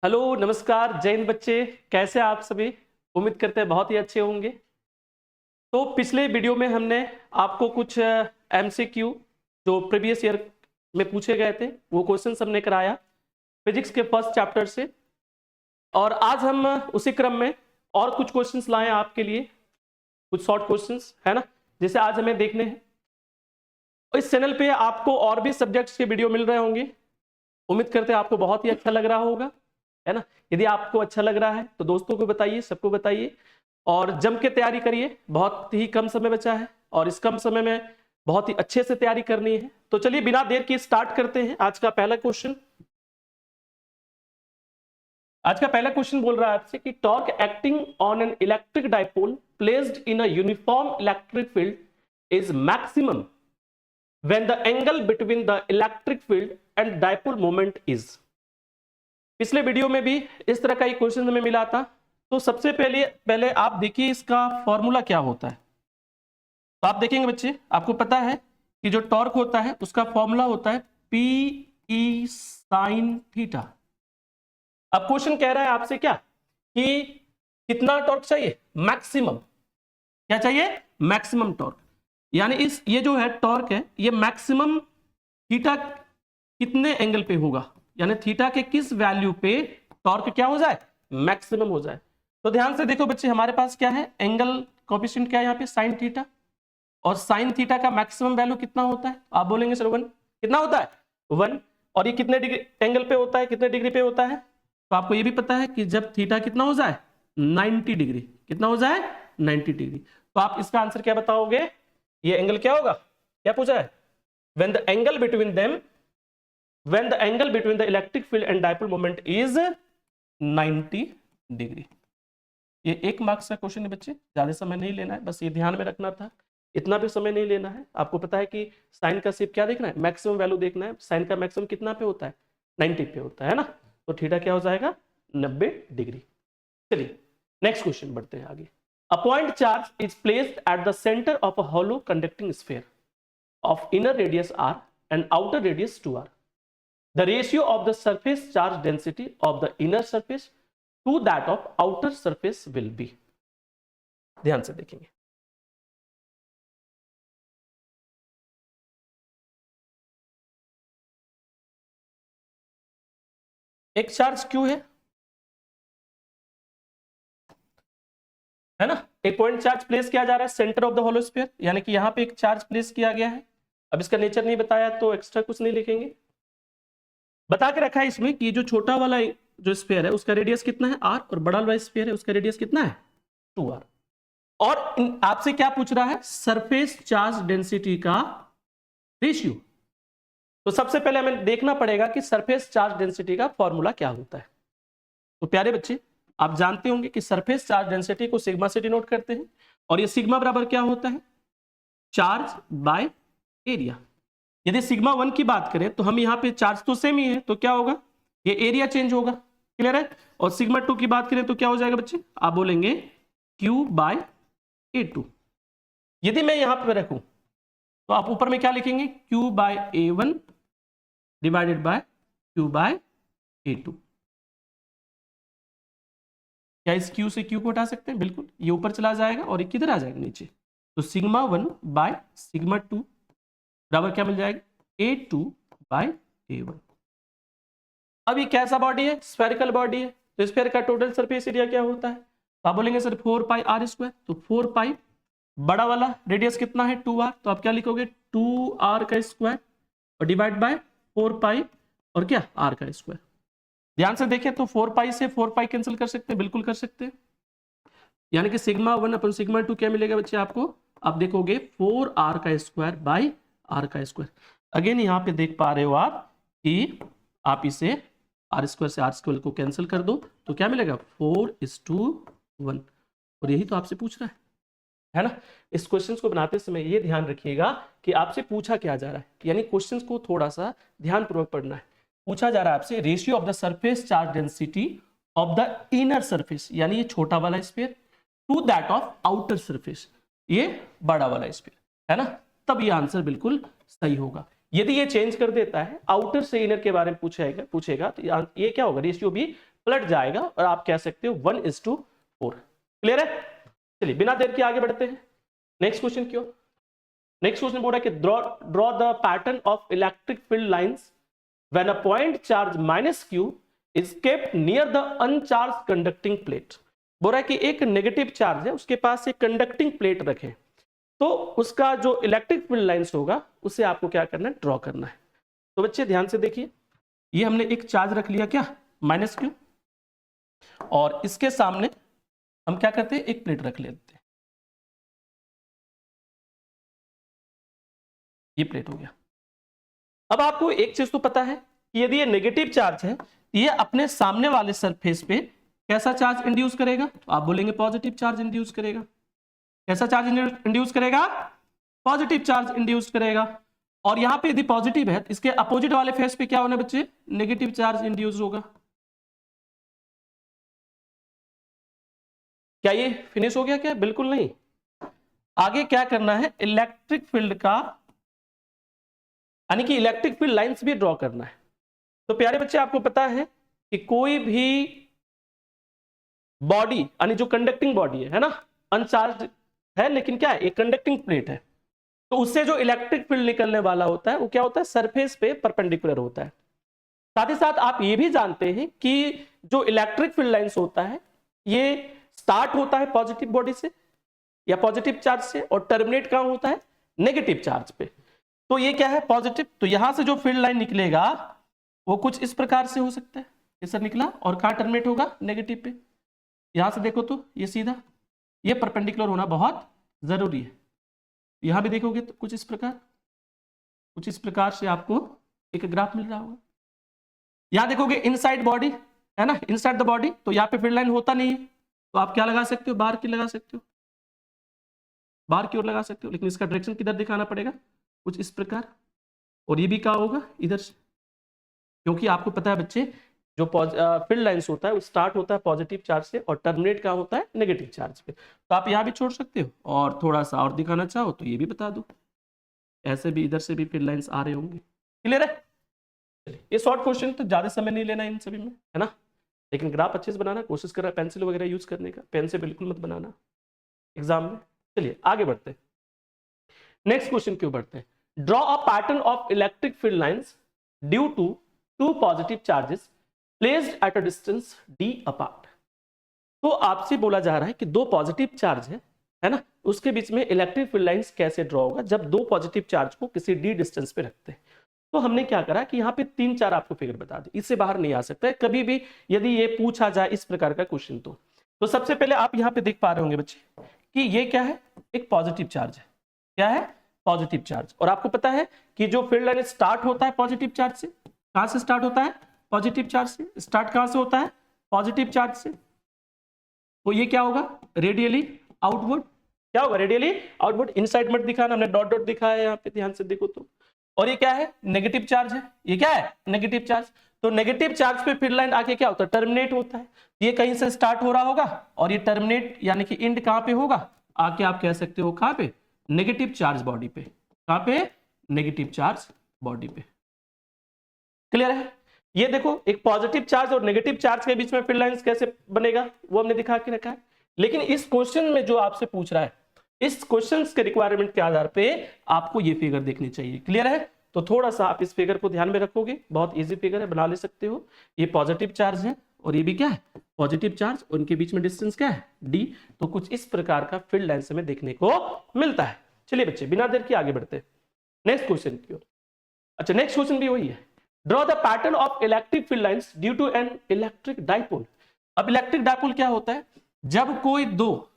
Hello नमस्कार जय हिंद बच्चे, कैसे आप सभी। उम्मीद करते हैं बहुत ही अच्छे होंगे। तो पिछले वीडियो में हमने आपको कुछ एमसीक्यू जो प्रीवियस ईयर में पूछे गए थे वो क्वेश्चंस हमने कराया फिजिक्स के फर्स्ट चैप्टर से। और आज हम उसी क्रम में और कुछ क्वेश्चंस लाए आपके लिए, कुछ शॉर्ट क्वेश्चंस है ना, जिसे आज हमें देखने हैं। इस चैनल पे आपको और भी सब्जेक्ट्स के वीडियो मिल रहे होंगे। उम्मीद करते हैं आपको बहुत ही अच्छा लग रहा होगा, है ना। यदि आपको अच्छा लग रहा है तो दोस्तों को बताइए, सबको बताइए और जम के तैयारी करिए। बहुत ही कम समय बचा है और इस कम समय में बहुत ही अच्छे से तैयारी करनी है। तो चलिए बिना देर के स्टार्ट करते हैं आज का पहला क्वेश्चन। आज का पहला क्वेश्चन बोल रहा है आपसे कि torque acting on an electric dipole placed in a uniform electric field is maximum when the angle between the electric field and dipole moment is. पिछले वीडियो में भी इस तरह का एक क्वेश्चन हमें मिला था। तो सबसे पहले आप देखिए इसका फॉर्मूला क्या होता है। तो आप देखेंगे बच्चे, आपको पता है कि जो टॉर्क होता है उसका फॉर्मूला होता है पी ई साइन थीटा। अब क्वेश्चन कह रहा है आपसे क्या कि कितना टॉर्क चाहिए, मैक्सिमम। क्या चाहिए, मैक्सिमम टॉर्क। यानी ये जो है टॉर्क है ये मैक्सिमम थीटा कितने एंगल पे होगा, यानी थीटा के किस वैल्यू पे टॉर्क क्या हो जाए, मैक्सिमम हो जाए। तो ध्यान से देखो बच्चे, हमारे पास क्या है, एंगल कोएफिशिएंट क्या है यहाँ पे, साइन थीटा। और साइन थीटा का मैक्सिमम वैल्यू कितना होता है, आप बोलेंगे सर 1। कितना होता है, 1। और ये कितने डिग्री एंगल पे होता है, कितने डिग्री पे होता है। तो आपको ये भी पता है कि जब थीटा कितना हो जाए, 90 डिग्री। कितना हो जाए, 90 डिग्री। तो आप इसका आंसर क्या बताओगे, ये एंगल क्या होगा, क्या पूछा है, when the angle between the electric field and dipole moment is 90 degree. ये 1 मार्क्स का क्वेश्चन है बच्चे, ज्यादा समय नहीं लेना है, बस ये ध्यान में रखना था, इतना भी समय नहीं लेना है। आपको पता है कि साइन का सिर्फ क्या देखना है, मैक्सिमम वैल्यू देखना है। साइन का मैक्सिमम कितना पे होता है, 90 पे होता है ना। तो थीटा क्या हो जाएगा, 90 डिग्री। चलिए नेक्स्ट क्वेश्चन बढ़ते हैं आगे। A point charge is placed at the centre of a hollow conducting sphere of inner radius r and outer radius 2r. The ratio of the surface charge density of the inner surface to that of outer surface will be. ध्यान से देखेंगे। एक charge Q है ना, एक point charge place किया जा रहा है centre of the hollow sphere, यानी कि यहां पे एक चार्ज प्लेस किया गया है। अब इसका नेचर नहीं बताया तो एक्स्ट्रा कुछ नहीं लिखेंगे। बता के रखा है इसमें कि जो छोटा वाला जो स्फीयर है उसका रेडियस कितना है r, और बड़ा वाला स्फीयर है उसका रेडियस कितना है 2r। और आपसे क्या पूछ रहा है, सरफेस चार्ज डेंसिटी का रेशियो। तो सबसे पहले हमें देखना पड़ेगा कि सरफेस चार्ज डेंसिटी का फॉर्मूला क्या होता है। तो प्यारे बच्चे, आप जानते होंगे कि सरफेस चार्ज डेंसिटी को सिग्मा से डिनोट करते हैं, और ये सिग्मा बराबर क्या होता है, चार्ज बाय एरिया। यदि सिग्मा 1 की बात करें तो हम यहाँ पे चार्ज तो सेम ही है, तो क्या होगा, ये एरिया चेंज होगा, क्लियर है। और सिग्मा 2 की बात करें तो क्या हो जाएगा बच्चे, आप बोलेंगे Q बाय A2। यदि मैं यहां पे रखूं तो आप ऊपर में क्या लिखेंगे, Q by A1 divided by Q by A2। क्या इस Q से Q को हटा सकते हैं, बिल्कुल, ये ऊपर चला जाएगा और ये किधर आ जाएगा, नीचे। तो सिग्मा 1 बाय सिग्मा 2 बराबर क्या मिल जाएगा, A2 बाय A1। अब ये कैसा बॉडी है, स्फेरिकल बॉडी है, तो स्फीयर का टोटल सरफेस एरिया क्या होता है, तो आप बोलेंगे सर 4 पाई आर स्क्वायर। तो 4 पाई, बड़ा वाला रेडियस कितना है 2r, तो आप क्या लिखोगे 2r का स्क्वायर और डिवाइड बाय 4 पाई और क्या r का स्क्वायर। ध्यान से देखें तो 4 पाई से 4 पाई कैंसिल कर सकते हैं, बिल्कुल कर सकते हैं। यानी कि सिग्मा 1 अपन सिग्मा 2 क्या मिलेगा बच्चे आपको, आप देखोगे 4r का स्क्वायर बाई r का स्क्वायर। अगेन यहाँ पे देख पा रहे हो आप कि आप इसे आर स्क्वायर से आर स्क्वायर को कैंसिल कर दो तो क्या मिलेगा 4:1। और यही तो आपसे पूछ रहा है ना। इस क्वेश्चन को बनाते समय ये ध्यान रखिएगा कि आपसे पूछा क्या जा रहा है, यानी क्वेश्चन को थोड़ा सा ध्यानपूर्वक पढ़ना है। पूछा जा रहा है आपसे ratio of the surface charge density of the inner surface, यानी ये छोटा वाला sphere, to that of outer surface, ये बड़ा वाला स्फीयर, है ना। तब ये आंसर बिल्कुल सही होगा। यदि ये चेंज कर देता है, आउटर से इनर के बारे में पूछेगा तो ये क्या होगा, रेशियो भी पलट जाएगा और आप कह सकते हो 1:4। क्लियर है? चलिए बिना देर के आगे बढ़ते हैं नेक्स्ट क्वेश्चन की ओर। नेक्स्ट क्वेश्चन बोल रहा है कि draw the pattern of electric field lines when a point charge -q is kept near the अनचार्ज conducting plate. बोल रहा है कि एक नेगेटिव चार्ज है, उसके पास एक कंडक्टिंग प्लेट रखे, तो उसका जो इलेक्ट्रिक फील्ड लाइंस होगा उसे आपको क्या करना है, ड्रॉ करना है। तो बच्चे ध्यान से देखिए, ये हमने एक चार्ज रख लिया क्या, -q, और इसके सामने हम क्या करते हैं, एक प्लेट रख लेते हैं, ये प्लेट हो गया। अब आपको एक चीज तो पता है कि यदि ये नेगेटिव चार्ज है, ये अपने सामने वाले सरफेस पे कैसा चार्ज इंड्यूस करेगा, तो आप बोलेंगे पॉजिटिव चार्ज इंड्यूस करेगा। कैसा चार्ज इंड्यूस करेगा, पॉजिटिव चार्ज इंड्यूस करेगा। और यहां पे यदि पॉजिटिव है तो इसके अपोजिट वाले फेस पे क्या होना बच्चे, नेगेटिव चार्ज इंड्यूस होगा। क्या ये फिनिश हो गया क्या, बिल्कुल नहीं। आगे क्या करना है, इलेक्ट्रिक फील्ड का यानी कि इलेक्ट्रिक फील्ड लाइंस भी ड्रॉ करना है। तो प्यारे बच्चे आपको पता है कि कोई भी बॉडी यानी जो कंडक्टिंग बॉडी है ना, अनचार्ज है लेकिन क्या है, एक कंडक्टिंग प्लेट है, तो उससे जो इलेक्ट्रिक फील्ड निकलने वाला होता है वो क्या होता है, सरफेस पे परपेंडिकुलर होता है। साथ ही साथ आप ये भी जानते हैं कि जो इलेक्ट्रिक फील्ड लाइंस होता है ये स्टार्ट होता है पॉजिटिव बॉडी से या पॉजिटिव चार्ज से और टर्मिनेट कहां होता है, नेगेटिव चार्ज पे। तो ये क्या है, पॉजिटिव, तो यहां से जो फील्ड लाइन निकलेगा वो कुछ इस प्रकार से हो सकता है, ये सर निकला, और कहां टर्मिनेट होगा, नेगेटिव पे। यहां से देखो तो ये सीधा, ये परपेंडिकुलर होना बहुत जरूरी है। यहां भी देखोगे तो कुछ इस प्रकार से आपको एक ग्राफ मिल रहा होगा। यहां देखोगे इनसाइड बॉडी है ना, इनसाइड द बॉडी, तो यहाँ पे फील्ड लाइन होता नहीं है, तो आप क्या लगा सकते हो, बाहर की लगा सकते हो, बाहर की ओर लगा सकते हो, लेकिन इसका डायरेक्शन किधर दिखाना पड़ेगा, कुछ इस प्रकार। और ये भी क्या होगा, इधर से, क्योंकि आपको पता है बच्चे जो फील्ड लाइंस होता है वो स्टार्ट होता है पॉजिटिव चार्ज से और टर्मिनेट कहाँ होता है, नेगेटिव चार्ज पे। तो आप यहाँ भी छोड़ सकते हो, और थोड़ा सा और दिखाना चाहो तो ये भी बता दो, ऐसे भी इधर से भी फील्ड लाइंस आ रहे होंगे। क्लियर है? ये शॉर्ट क्वेश्चन, तो ज्यादा समय नहीं लेना इन सभी में, है ना, लेकिन ग्राफ अच्छे से बनाना कोशिश कर रहा है, पेंसिल वगैरह यूज करने का, पेन से बिल्कुल मत बनाना एग्जाम में। चलिए आगे बढ़ते हैं, नेक्स्ट क्वेश्चन क्यों बढ़ते हैं। Draw a pattern of electric field lines due to two positive charges placed at a distance d apart. तो आपसे बोला जा रहा है कि दो पॉजिटिव चार्ज है ना, उसके बीच में इलेक्ट्रिक फील्ड लाइंस कैसे ड्रॉ होगा जब दो पॉजिटिव चार्ज को किसी d डिस्टेंस पे रखते हैं। तो हमने क्या करा कि यहाँ पे 3-4 आपको फिगर बता दी, इससे बाहर नहीं आ सकता है कभी भी यदि ये पूछा जाए इस प्रकार का क्वेश्चन। तो सबसे पहले आप यहाँ पे देख पा रहे होंगे बच्चे कि ये क्या है, एक पॉजिटिव चार्ज है, क्या है, पॉजिटिव चार्ज। और आपको पता है कि जो फील्ड लाइन स्टार्ट होता है पॉजिटिव चार्ज से, कहां से स्टार्ट होता है, पॉजिटिव चार्ज से। स्टार्ट कहां से होता है, पॉजिटिव चार्ज से, तो ये क्या होगा, रेडियली आउटवर्ड। क्या होगा, रेडियली आउटवर्ड। इनसाइड मत दिखाना, हमने डॉट डॉट दिखाया है यहाँ पे, ध्यान से देखो तो। और ये क्या है, नेगेटिव चार्ज है, ये क्या है, नेगेटिव चार्ज। तो नेगेटिव चार्ज पे फील्ड लाइन आके क्या होता है, टर्मिनेट होता है। ये कहीं से स्टार्ट हो रहा होगा और ये टर्मिनेट यानी कि एंड कहां पे होगा, आके आप कह सकते हो कहां पे, नेगेटिव चार्ज बॉडी पे। कहां पे, नेगेटिव चार्ज बॉडी पे। क्लियर है? ये देखो एक पॉजिटिव चार्ज और नेगेटिव चार्ज के बीच में फील्ड लाइंस कैसे बनेगा वो हमने दिखा के रखा है। लेकिन इस क्वेश्चन में जो आपसे पूछ रहा है, इस क्वेश्चन के रिक्वायरमेंट के आधार पे आपको ये फिगर देखनी चाहिए। क्लियर है? तो थोड़ा सा आप इस फिगर को ध्यान में रखोगे, बहुत इजी फिगर है, बना ले सकते हो। ये पॉजिटिव चार्ज है और ये भी क्या है, पॉजिटिव चार्ज, उनके बीच में डिस्टेंस क्या है, d। तो कुछ इस प्रकार का फील्ड लाइंस हमें देखने को मिलता है। चलिए बच्चे बिना देर के आगे बढ़ते हैं नेक्स्ट क्वेश्चन की ओर। अच्छा नेक्स्ट क्वेश्चन भी वही है, draw the pattern of electric field lines due to an electric dipole. अब इलेक्ट्रिक डाइपोल क्या होता है, जब कोई दो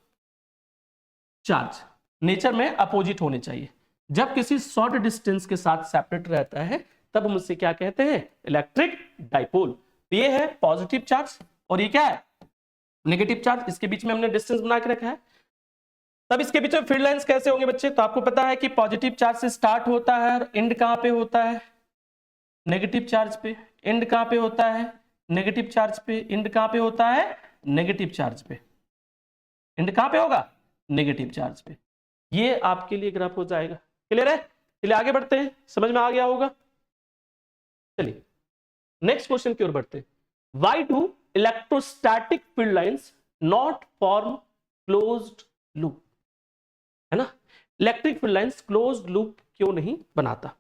चार्ज नेचर में अपोजिट होने चाहिए, जब किसी शॉर्ट डिस्टेंस के साथ सेपरेट रहता है तब हम उसे क्या कहते हैं, इलेक्ट्रिक डाइपोल। ये है पॉजिटिव चार्ज और ये क्या है, नेगेटिव चार्ज, इसके बीच में हमने डिस्टेंस बना के रखा है। तब इसके बीच में फील्ड लाइंस कैसे होंगे बच्चे, तो आपको पता है कि पॉजिटिव चार्ज से स्टार्ट होता है और एंड कहां पे होता है, नेगेटिव चार्ज पे। एंड कहां पे होता है, नेगेटिव चार्ज पे। एंड कहां पे होता है, नेगेटिव चार्ज पे। एंड कहां पे होगा, नेगेटिव चार्ज पे। ये आपके लिए ग्राफ हो जाएगा। क्लियर है? चलिए आगे बढ़ते हैं, समझ में आ गया होगा। चलिए नेक्स्ट क्वेश्चन की ओर बढ़ते हैं। Why do electrostatic field lines not form closed loop, है ना? Electric field lines closed loop क्यों नहीं बनाता?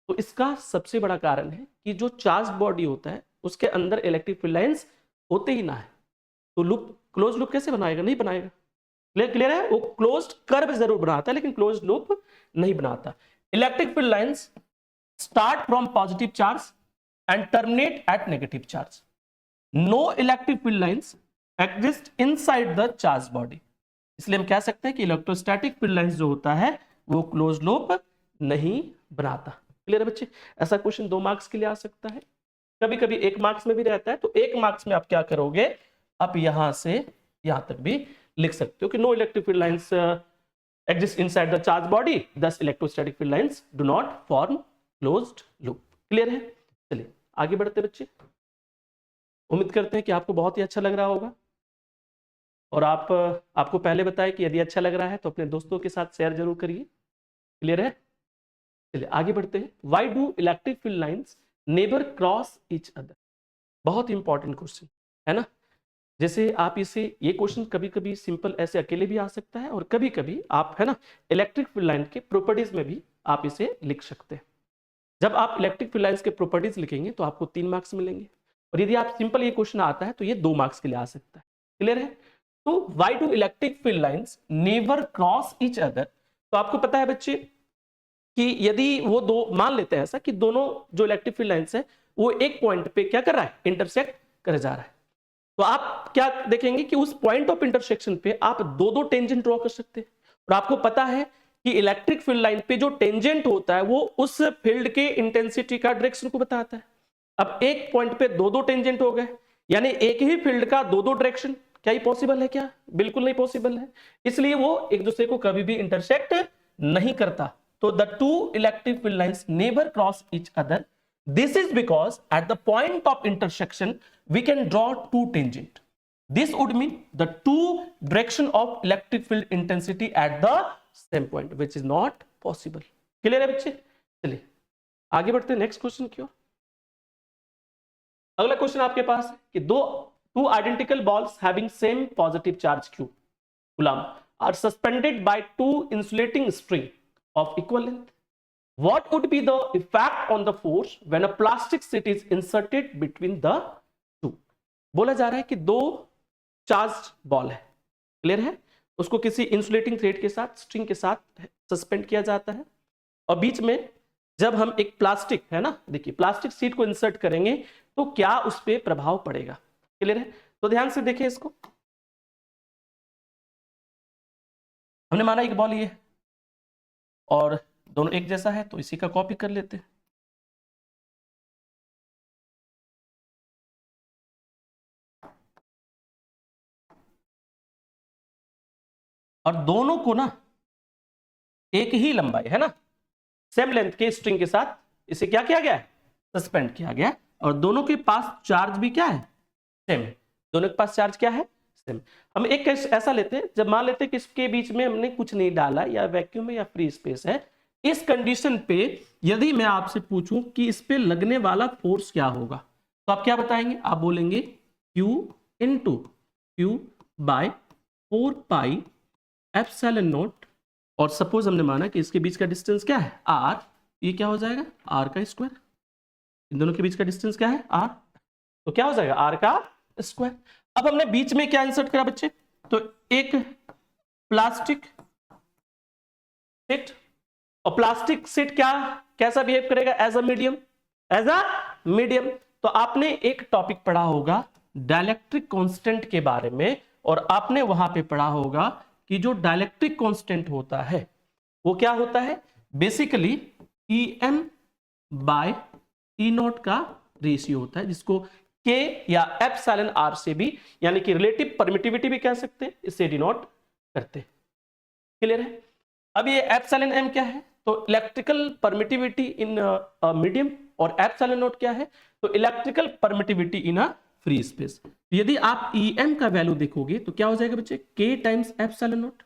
तो इसका सबसे बड़ा कारण है कि जो चार्ज बॉडी होता है उसके अंदर इलेक्ट्रिक फील्ड लाइंस होते ही ना है, तो लूप क्लोज लूप कैसे बनाएगा? नहीं बनाएगा। क्लियर है? वो क्लोज्ड कर्व जरूर बनाता है लेकिन क्लोज्ड लूप नहीं बनाता। Electric field lines start from positive charge and terminate at negative charge. No electric field lines exist inside the charge body. इसलिए हम कह सकते हैं कि इलेक्ट्रोस्टैटिक फील्ड लाइंस जो होता है वो क्लोज लूप नहीं बनाता। क्लियर है बच्चे? ऐसा क्वेश्चन 2 मार्क्स के लिए आ सकता है, कभी कभी 1 मार्क्स में भी रहता है। तो 1 मार्क्स में आप क्या करोगे, आप यहां से यहां तक भी लिख सकते हो कि no electric field lines exist inside the charge body, thus electrostatic field lines do not form closed loop. Clear है? चलिए आगे बढ़ते बच्चे। उम्मीद करते हैं कि आपको बहुत ही अच्छा लग रहा होगा, और आपको पहले बताया कि यदि अच्छा लग रहा है तो अपने दोस्तों के साथ शेयर जरूर करिए। क्लियर है? चलिए आगे बढ़ते हैं। Why do electric field lines never cross each other? बहुत इंपॉर्टेंट क्वेश्चन है ना। जैसे आप इसे, ये क्वेश्चन कभी कभी सिंपल ऐसे अकेले भी आ सकता है और कभी कभी आप, है ना, इलेक्ट्रिक फील्ड लाइन के प्रॉपर्टीज में भी आप इसे लिख सकते हैं। जब आप इलेक्ट्रिक फील्ड लाइंस के प्रॉपर्टीज लिखेंगे तो आपको 3 मार्क्स मिलेंगे, और यदि आप सिंपल ये क्वेश्चन आता है तो ये 2 मार्क्स के लिए आ सकता है। क्लियर है? तो why do electric field lines never cross each other? तो आपको पता है बच्चे कि यदि वो दो, मान लेते हैं ऐसा कि दोनों जो इलेक्ट्रिक फील्ड लाइंस है वो एक पॉइंट पे क्या कर रहा है, इंटरसेक्ट कर जा रहा है, तो आप क्या देखेंगे कि उस पॉइंट ऑफ इंटरसेक्शन पे आप दो दो टेंजेंट ड्रॉ कर सकते हैं। और आपको पता है कि इलेक्ट्रिक फील्ड लाइन पे जो टेंजेंट होता है वो उस फील्ड के इंटेंसिटी का डायरेक्शन को बताता है। अब एक पॉइंट पे दो दो टेंजेंट हो गए, यानी एक ही फील्ड का दो दो डायरेक्शन, क्या ये पॉसिबल है? क्या बिल्कुल नहीं पॉसिबल है। इसलिए वो एक दूसरे को कभी भी इंटरसेक्ट नहीं करता। तो the two electric field lines never cross each other. This is because at the point of intersection we can draw two tangent. This would mean the two direction of electric field intensity at the same point, which is not possible. Clear है बच्चे? चलिए आगे बढ़ते हैं next question की ओर। अगला question आपके पास है कि two identical balls having same positive charge Q coulomb are suspended by two insulating string of equal length. What would be the effect on the force when a plastic sheet is inserted between the two? बोला जा रहा है कि दो charge ball है, clear है, उसको किसी इंसुलेटिंग थ्रेड के साथ, स्ट्रिंग के साथ सस्पेंड किया जाता है, और बीच में जब हम एक प्लास्टिक, है ना, देखिए प्लास्टिक शीट को इंसर्ट करेंगे तो क्या उस पर प्रभाव पड़ेगा। क्लियर है? तो ध्यान से देखिए इसको। हमने माना एक बॉल ये और दोनों एक जैसा है, तो इसी का कॉपी कर लेते हैं। और दोनों को ना एक ही लंबाई, है ना, सेम लेंथ के स्ट्रिंग के साथ इसे क्या किया गया है, सस्पेंड किया गया, और दोनों के पास चार्ज भी क्या है, सेम है। दोनों के पास चार्ज क्या है, सेम। हम एक केस ऐसा लेते हैं, जब मान लेते हैं कि इसके बीच में हमने कुछ नहीं डाला, या वैक्यूम है या फ्री स्पेस है। इस कंडीशन पे यदि मैं आपसे पूछूं कि इस पे लगने वाला फोर्स क्या होगा, तो आप क्या बताएंगे? आप बोलेंगे Q into Q by 4 pi epsilon naught, और सपोज हमने माना कि इसके बीच का डिस्टेंस क्या है, R, ये क्या हो जाएगा, R का स्क्वायर। इन दोनों के बीच का डिस्टेंस क्या है, R, तो क्या हो जाएगा, R का स्क्वायर। अब हमने बीच में क्या इंसर्ट करा बच्चे, तो एक प्लास्टिक शीट, और प्लास्टिक शीट क्या, कैसा बिहेव करेगा, as a medium, as a medium. तो आपने एक टॉपिक पढ़ा होगा डाइलेक्ट्रिक कांस्टेंट के बारे में, और आपने वहां पे पढ़ा होगा कि जो डाइलेक्ट्रिक कांस्टेंट होता है वो क्या होता है, basically Em by E naught का रेशियो होता है, जिसको K या एप्सिलॉन R से भी, यानी कि रिलेटिव परमिटिविटी भी कह सकते हैं, इससे डिनोट करते हैं। क्लियर है? अब ये एप्सिलॉन M क्या है, तो इलेक्ट्रिकल परमिटिविटी इन मीडियम, और एप्सिलॉन नॉट क्या है, तो electrical permittivity in a free space. यदि आप Em का वैल्यू देखोगे तो क्या हो जाएगा बच्चे, K टाइम्स एप्सिलॉन नॉट,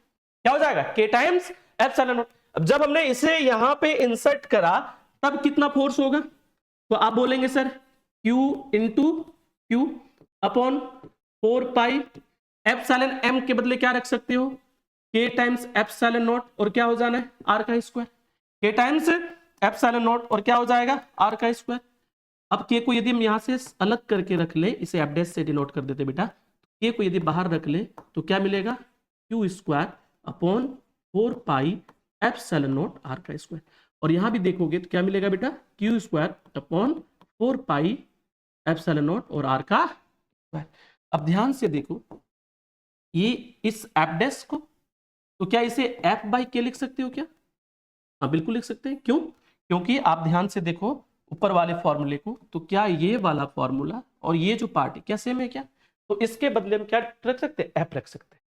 क्या हो जाएगा, K टाइम्स एप्सिलॉन नॉट। अब जब हमने इसे यहां पे इंसर्ट करा तब कितना फोर्स होगा, तो आप बोलेंगे sir Q into Q, upon 4 pi epsilon m के बदले क्या रख सकते हो, k टाइम्स एप्सिलॉन नॉट और क्या हो जाना है r का square, k times epsilon naught और क्या हो जाएगा r का स्क्वायर। अब k को यदि हम यहां से अलग करके रख ले, इसे f डैश से डिनोट कर देते बेटा, k को यदि बाहर रख ले तो क्या मिलेगा, q square upon 4 pi epsilon not r का स्क्वायर। और यहां भी देखोगे तो क्या मिलेगा बेटा, q square upon 4 pi epsilon naught और r का स्क्वायर। अब ध्यान से देखो ये इस एफ डैश को, तो क्या इसे f बाई के लिख सकते हो क्या, हाँ बिल्कुल लिख सकते हैं। क्यों, क्योंकि आप ध्यान से देखो ऊपर वाले फॉर्मूले को, तो क्या ये वाला फॉर्मूला और ये जो पार्ट है क्या सेम है क्या, तो इसके बदले में क्या रख सकते हैं, f रख सकते हैं।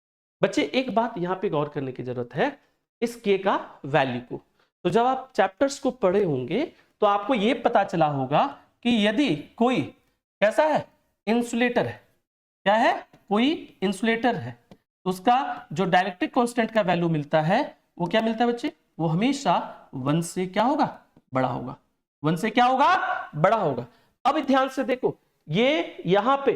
बच्चे एक बात यहाँ पे गौर करने की जरूरत है इस k का वैल्यू को, तो जब आप चैप्टर्स को पढ़े होंगे तो आपको ये पता चला होगा कि यदि कोई कैसा है, इंसुलेटर है, क्या है, कोई इंसुलेटर है, तो उसका जो डाइलेक्ट्रिक कांस्टेंट का वैल्यू मिलता है वो क्या मिलता है बच्चे, वो हमेशा 1 से क्या होगा, बड़ा होगा, 1 से क्या होगा, बड़ा होगा। अब ध्यान से देखो ये यहां पे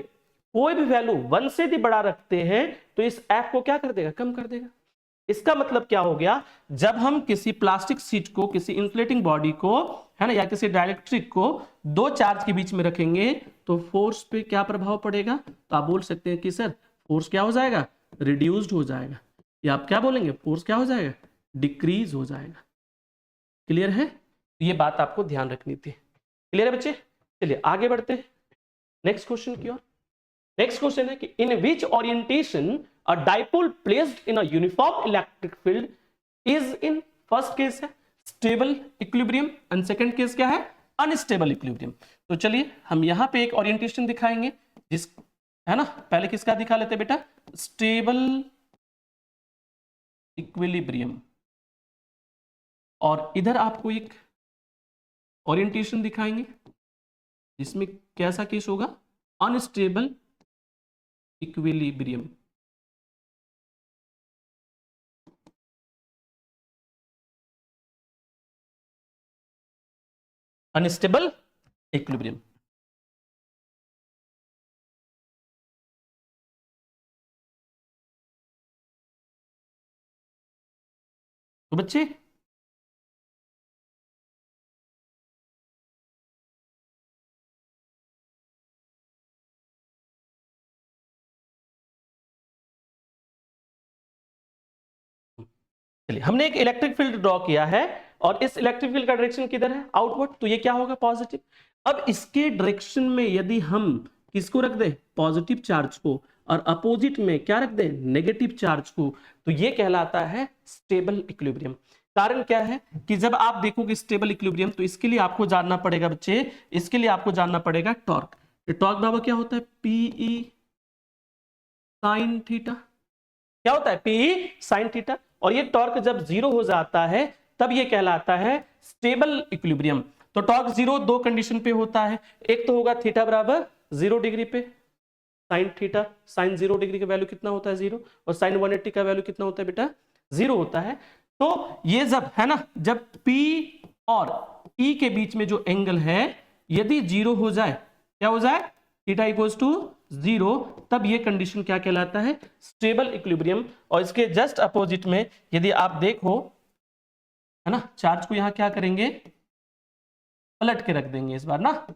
कोई भी वैल्यू 1 से यदि बड़ा रखते हैं तो इस f को क्या कर देगा, कम कर देगा। इसका मतलब क्या हो गया, जब हम किसी प्लास्टिक शीट को, किसी इंसुलेटिंग बॉडी को, है ना, या किसी डाइलेक्ट्रिक को दो चार्ज के बीच में रखेंगे तो फोर्स पे क्या प्रभाव पड़ेगा, तो आप बोल सकते हैं कि सर फोर्स क्या हो जाएगा, रिड्यूस्ड हो जाएगा, या आप क्या बोलेंगे, फोर्स क्या हो जाएगा, डिक्रीज हो जाएगा। क्लियर है, ये बात आपको ध्यान रखनी थी। क्लियर है बच्चे, चलिए आगे बढ़ते हैं नेक्स्ट क्वेश्चन की ओर। नेक्स्ट क्वेश्चन है कि in which orientation a dipole placed in a uniform electric field is in, first case है stable equilibrium and second case क्या है, अनस्टेबल इक्विलिब्रियम। तो चलिए हम यहां पे एक ओरिएंटेशन दिखाएंगे, जिस, है ना, पहले किसका दिखा लेते बेटा, स्टेबल इक्विलिब्रियम, और इधर आपको एक ओरिएंटेशन दिखाएंगे जिसमें कैसा केस होगा, अनस्टेबल इक्विलिब्रियम। Unstable equilibrium. तो बच्चे चलिए हमने एक इलेक्ट्रिक फील्ड ड्रॉ किया है और इस इलेक्ट्रिक फील्ड का डायरेक्शन किधर है, आउटवर्ड, तो ये क्या होगा, पॉजिटिव। अब इसके डायरेक्शन में यदि हम किसको रख दें, पॉजिटिव चार्ज को, और अपोजिट में क्या रख दें, नेगेटिव चार्ज को, तो ये कहलाता है स्टेबल इक्विलिब्रियम। कारण क्या है कि जब आप देखोगे स्टेबल इक्विलिब्रियम तो इसके लिए आपको जानना पड़ेगा बच्चे, इसके लिए आपको जानना पड़ेगा टॉर्क। टॉर्क बराबर क्या होता है, पीई साइन थीटा, क्या होता है, पी साइन थीटा। और ये टॉर्क जब जीरो हो जाता है तब ये कहलाता है स्टेबल इक्विलिब्रियम। तो टॉर्क जीरो दो कंडीशन पे होता है, एक तो होगा थीटा बराबर 0 डिग्री पे, साइन थीटा, साइन 0 डिग्री का वैल्यू कितना होता है 0, और साइन 180 का वैल्यू कितना होता है बेटा 0 होता है। तो ये जब, है ना, जब P और E के बीच में जो एंगल है यदि 0 हो जाए, क्या हो जाए, थीटा इक्वल्स टू 0, तब ये कंडीशन क्या कहलाता है, स्टेबल इक्विलिब्रियम। और इसके जस्ट अपोजिट में यदि आप देखो, है ना, चार्ज को यहां क्या करेंगे, पलट के रख देंगे इस बार ना,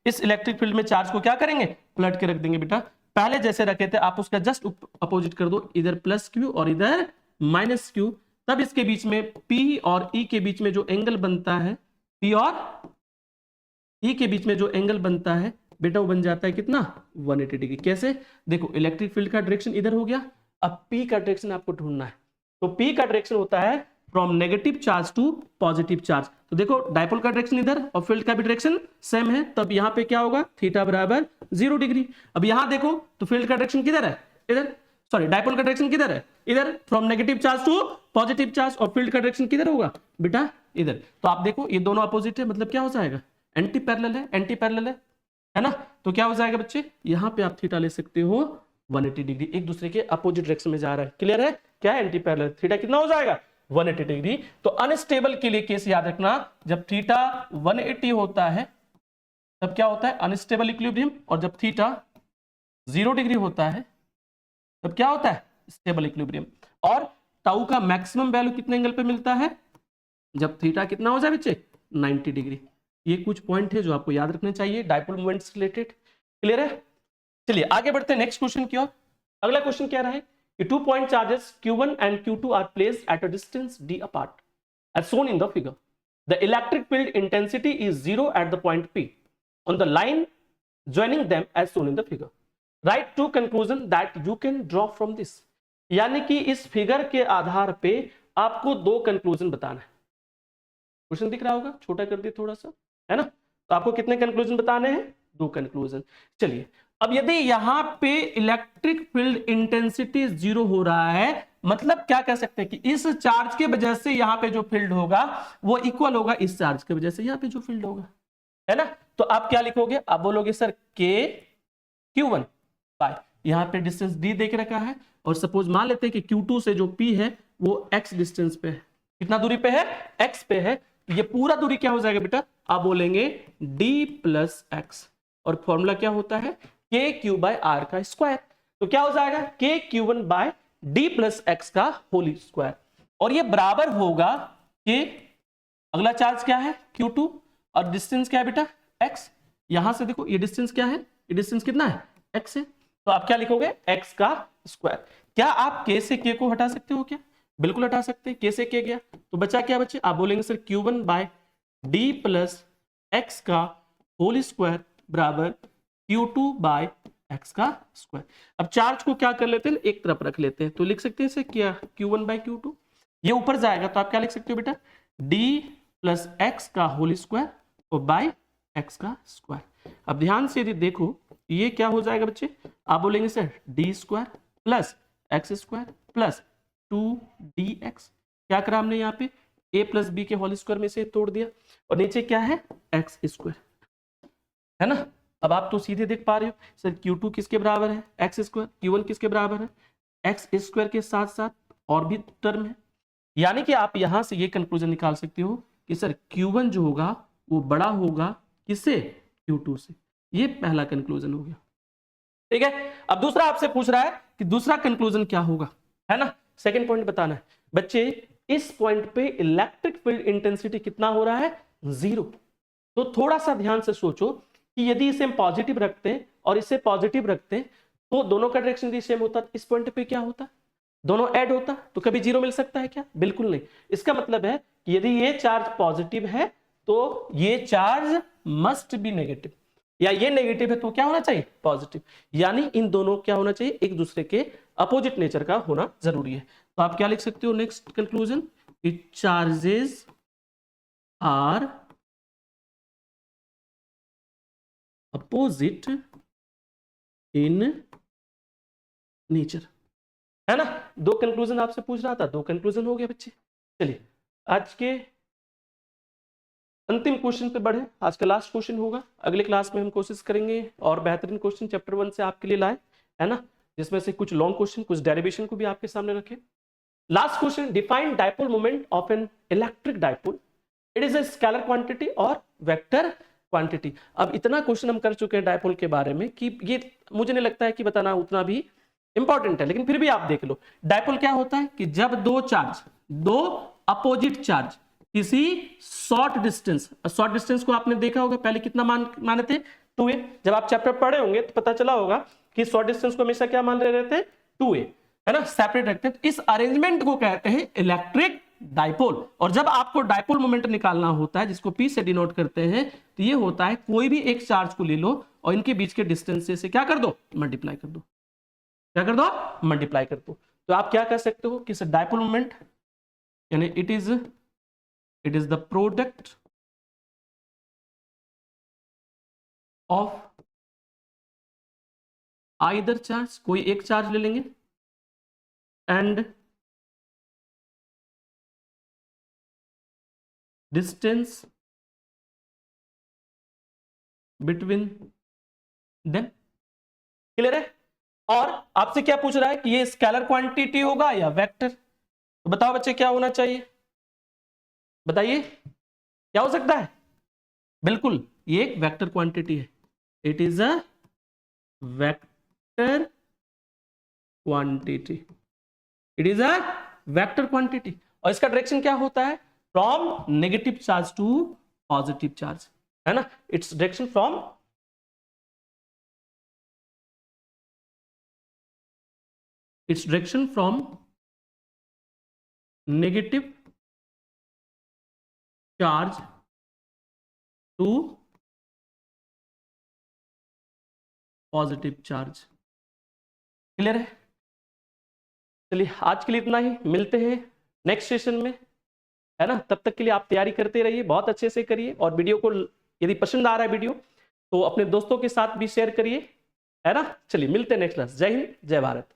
इस इलेक्ट्रिक फील्ड में चार्ज को क्या करेंगे, पलट के रख देंगे बेटा। पहले जैसे रखे थे आप उसका जस्ट अपोजिट कर दो, इधर प्लस क्यू और इधर माइनस क्यू, तब इसके बीच में P और E के बीच में जो एंगल बनता है, P और E के बीच में जो एंगल बनता है बेटा वो बन जाता है कितना, 180 डिग्री। कैसे, देखो इलेक्ट्रिक फील्ड का डायरेक्शन इधर हो गया, अब P का डायरेक्शन आपको ढूंढना है, तो P का डायरेक्शन होता है from negative charge to positive charge. तो देखो डाइपोल का डायरेक्शन इधर और फील्ड का भी डायरेक्शन सेम है, तब यहाँ पे क्या होगा, थीटा बराबर 0 डिग्री। अब यहाँ देखो तो फील्ड का डायरेक्शन किधर है, इधर, सॉरी डाइपोल का डायरेक्शन किधर है, इधर, from negative charge to positive charge, और फील्ड का डायरेक्शन किधर होगा बेटा, इधर। तो आप देखो ये दोनों अपोजिट है, मतलब क्या हो जाएगा, एंटी पैरेलल है, एंटी पैरेलल है ना। तो क्या हो जाएगा बच्चे, यहाँ पे आप थीटा ले सकते हो 180 डिग्री, एक दूसरे के अपोजिट डायरेक्शन में जा रहा है। क्लियर है, क्या है, एंटी पैरेलल, थीटा कितना हो जाएगा 180 डिग्री। तो अनस्टेबल के लिए केस याद रखना, जब थीटा 180 होता है तब क्या होता है, अनस्टेबल इक्विलिब्रियम, और जब थीटा 0 डिग्री होता है तब क्या होता है, स्टेबल इक्विलिब्रियम। और टाउ का मैक्सिमम वैल्यू कितने एंगल पे मिलता है, जब थीटा कितना हो जाए बच्चे, 90 डिग्री। ये कुछ पॉइंट है जो आपको याद रखने चाहिए डाइपोल मोमेंट्स रिलेटेड। क्लियर है? चलिए आगे बढ़ते हैं नेक्स्ट क्वेश्चन की ओर। अगला क्वेश्चन क्या रहा है कि 2 point charges Q1 and Q2 are placed at a distance d apart as shown in the figure. The electric field intensity is 0 at the point P on the line joining them as shown in the figure. Write 2 conclusion that you can draw from this. यानी कि इस figure के आधार पे आपको 2 conclusion बताना है। Question दिख रहा होगा, छोटा कर दिए थोड़ा सा, है ना? तो आपको कितने कंक्लूजन बताने हैं, 2 कंक्लूजन। चलिए अब यदि यहां पे इलेक्ट्रिक फील्ड इंटेंसिटी 0 हो रहा है, मतलब क्या कह सकते हैं कि इस चार्ज के वजह से यहां पे जो फील्ड होगा वो इक्वल होगा इस चार्ज के वजह से यहां पे जो फील्ड होगा, है ना? तो आप क्या लिखोगे, आप बोलोगे सर के Q1 बाय, यहां पे डिस्टेंस d देख रखा है, और सपोज मान लेते हैं कि Q2 से जो P है वो x डिस्टेंस पे है। कितना दूरी पे है, x पे है। ये पूरा दूरी क्या हो जाएगा बेटा, आप बोलेंगे d प्लस एक्स, और फॉर्मूला क्या होता है, के क्यू बाय आर का स्क्वायर। तो क्या हो जाएगा, k Q1 by d plus x का होल स्क्वायर, और ये बराबर होगा के, अगला चार्ज क्या है Q2, और डिस्टेंस क्या है बेटा x। यहां से देखो ये डिस्टेंस क्या है, ये डिस्टेंस कितना है, x है। तो आप क्या लिखोगे, x का स्क्वायर। क्या आप k से k को हटा सकते हो क्या, बिल्कुल हटा सकते हैं, k से k गया तो बचा क्या बच्चे, आप बोलेंगे sir Q1 by d plus x का होल स्क्वायर बराबर Q2 बाय एक्स का स्क्वायर। अब चार्ज को क्या कर लेते हैं, एक तरफ रख लेते हैं, तो लिख सकते हैं इसे क्या, Q1 बाय Q2। ये ऊपर जाएगा तो आप क्या लिख सकते हो बेटा, d प्लस एक्स का होल स्क्वायर और बाय एक्स का स्क्वायर। अब ध्यान से यदि देखो ये क्या हो जाएगा बच्चे, आप बोलेंगे sir D square plus x square plus 2dx। क्या करा हमने यहाँ पे, a प्लस बी के होल स्क्वायर में से तोड़ दिया, और नीचे क्या है, एक्स स्क्वायर, है ना? अब आप तो सीधे देख पा रहे हो सर Q2 किसके बराबर है, एक्स स्क्वायर, Q1 किसके बराबर है, एक्स स्क्वायर के साथ साथ और भी टर्म है। यानी कि आप यहां से ये कंक्लूजन निकाल सकते हो कि सर Q1 जो होगा वो बड़ा होगा किससे, Q2 से। ये पहला कंक्लूजन हो गया, ठीक है। अब दूसरा आपसे पूछ रहा है कि दूसरा कंक्लूजन क्या होगा, है ना? सेकंड पॉइंट बताना है बच्चे, इस पॉइंट पे इलेक्ट्रिक फील्ड इंटेंसिटी कितना हो रहा है, 0। तो थोड़ा सा ध्यान से सोचो कि यदि इसे हम पॉजिटिव रखते हैं और इसे पॉजिटिव रखते हैं तो दोनों का डायरेक्शन यदि सेम होता, इस पॉइंट पे क्या होता, दोनों ऐड होता, तो कभी 0 मिल सकता है क्या, बिल्कुल नहीं। इसका मतलब है कि यदि ये चार्ज पॉजिटिव है तो ये चार्ज मस्ट बी नेगेटिव, या ये नेगेटिव है तो क्या होना चाहिए, पॉजिटिव। यानी इन दोनों क्या होना चाहिए, एक दूसरे के अपोजिट नेचर का होना जरूरी है। तो आप क्या लिख सकते हो next conclusion, charges are opposite in nature, है ना? 2 कंक्लूजन आपसे पूछ रहा था, 2 कंक्लूजन हो गए बच्चे। चलिए आज के अंतिम क्वेश्चन पे बढ़े, आज का लास्ट क्वेश्चन होगा। अगले क्लास में हम कोशिश करेंगे और बेहतरीन क्वेश्चन चैप्टर 1 से आपके लिए लाए, है ना? जिसमें से कुछ लॉन्ग क्वेश्चन, कुछ डेरिवेशन को भी आपके सामने रखें। Last question, define dipole moment of N electric dipole, it is a scalar quantity और वेक्टर क्वांटिटी। अब इतना क्वेश्चन हम कर चुके हैं डाइपोल के बारे में कि ये मुझे नहीं लगता है कि बताना उतना भी इंपॉर्टेंट है, लेकिन फिर भी आप देख लो। डाइपोल क्या होता है कि जब दो अपोजिट चार्ज किसी शॉर्ट डिस्टेंस को आपने देखा होगा पहले कितना माने थे, 2a। जब आप चैप्टर पढ़े होंगे तो पता चला होगा कि शॉर्ट डिस्टेंस को हमेशा क्या मान रहे थे, 2a, है ना, सेपरेट रखते हैं। तो इस अरेंजमेंट को कहते हैं इलेक्ट्रिक डाइपोल। और जब आपको डाइपोल मोमेंट निकालना होता है जिसको p से डिनोट करते हैं, तो ये होता है कोई भी एक चार्ज को ले लो और इनके बीच के डिस्टेंस से क्या कर दो, मल्टीप्लाई कर दो, क्या कर दो, मल्टीप्लाई कर दो। तो आप क्या कर सकते हो कि डाइपोल मोमेंट यानी it is the product of either charge, कोई एक चार्ज ले लेंगे, and distance between them. Clear है? और आपसे क्या पूछ रहा है कि ये स्केलर क्वांटिटी होगा या वेक्टर। तो बताओ बच्चे क्या होना चाहिए, बताइए क्या हो सकता है? बिल्कुल, ये एक वेक्टर क्वांटिटी है, it is a vector quantity, it is a vector quantity. और इसका डायरेक्शन क्या होता है? From negative charge to positive charge, है ना। Its direction from negative charge to positive charge. Clear है? चलिए आज के लिए इतना ही, मिलते हैं नेक्स्ट सेशन में, है ना। तब तक के लिए आप तैयारी करते रहिए, बहुत अच्छे से करिए, और वीडियो को यदि पसंद आ रहा है वीडियो तो अपने दोस्तों के साथ भी शेयर करिए, है ना। चलिए मिलते हैं नेक्स्ट क्लास। जय हिंद, जय भारत।